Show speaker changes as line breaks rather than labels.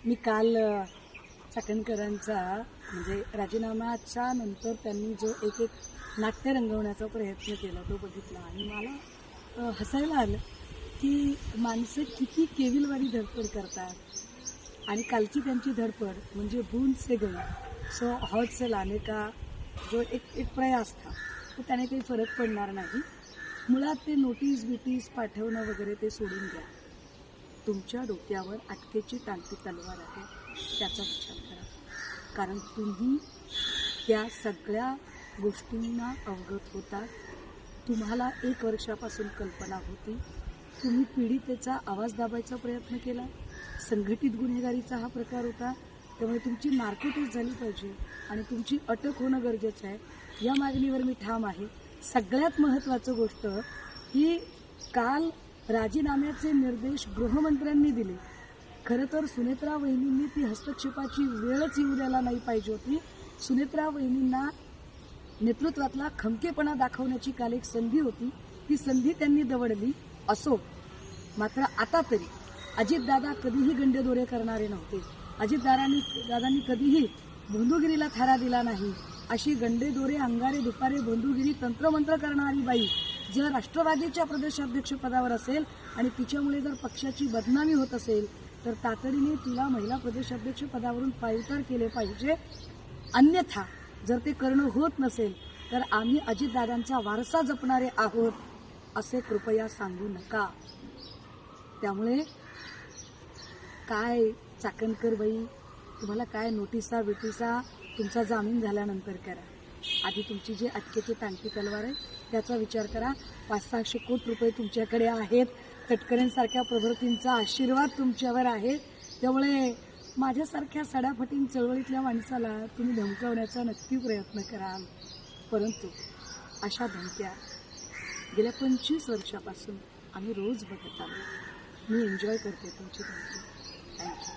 मी काल चाकणकरांचा म्हणजे राजीनाम्याच्या नंतर त्यांनी जो एक नाट्य रंगवण्याचा प्रयत्न केला तो बघितला आणि मला हसायला आलं की माणसं किती केविलवारी धडपड करतात आणि कालची त्यांची धडपड म्हणजे बूंद से गई सो हौद से लाने का जो एक प्रयास था तो त्याने काही फरक पडणार नाही. मुळात ते नोटीस बिटीस पाठवणं वगैरे ते सोडून द्या. तुमच्या डोक्यावर अटकेची टांगती तलवार आहे त्याचा विचार करा. कारण तुम्ही त्या सगळ्या गोष्टींना अवगत होता. तुम्हाला 1 वर्षापासून कल्पना होती. तुम्ही पीडितेचा आवाज दाबायचा प्रयत्न केला. संघटित गुन्हेगारीचा हा प्रकार होता. त्यामुळे तुमची नार्कोटिक्स झाली पाहिजे आणि तुमची अटक होणं गरजेचं आहे. या मागणीवर मी ठाम आहे. सगळ्यात महत्त्वाचं गोष्ट ही काल राजीनाम्याचे निर्देश गृहमंत्र्यांनी दिले. खरं तर सुनेत्रा वहिनींनी ती हस्तक्षेपाची वेळच येऊ द्यायला नाही पाहिजे होती. सुनेत्रा वहिनींना नेतृत्वातला खमकेपणा दाखवण्याची काल एक संधी होती. ती संधी त्यांनी दवडली. असो, मात्र आता तरी अजितदादा कधीही गंडेदोरे करणारे नव्हते. अजितदादांनी कधीही भोंदूगिरीला थारा दिला नाही. अशी गंडेदोरे अंगारे दुपारे भोंदूगिरी तंत्रमंत्र करणारी बाई जर राष्ट्रवादीच्या प्रदेशाध्यक्षपदावर असेल आणि तिच्यामुळे जर पक्षाची बदनामी होत असेल तर तातडीने तिला महिला प्रदेशाध्यक्षपदावरून पायउतार केले पाहिजे. अन्यथा जर ते करणं होत नसेल तर आम्ही अजितदादांचा वारसा जपणारे आहोत असे कृपया सांगू नका. त्यामुळे काय चाकणकर बाई, तुम्हाला काय नोटिसा बिटिसा तुमचा जामीन झाल्यानंतर करा. आधी तुमची जी अटकेची टांगती तलवार आहे त्याचा विचार करा. 500-600 कोटी रुपये तुमच्याकडे आहेत. तटकरेंसारख्या प्रवृत्तींचा आशीर्वाद तुमच्यावर आहे. त्यामुळे माझ्यासारख्या सडाफटीन चळवळीतल्या माणसाला तुम्ही धमकावण्याचा नक्की प्रयत्न कराल. परंतु अशा धमक्या गेल्या 25 वर्षापासून आम्ही रोज बघत आलो. मी एन्जॉय करते तुमची धमकी. थँक्यू.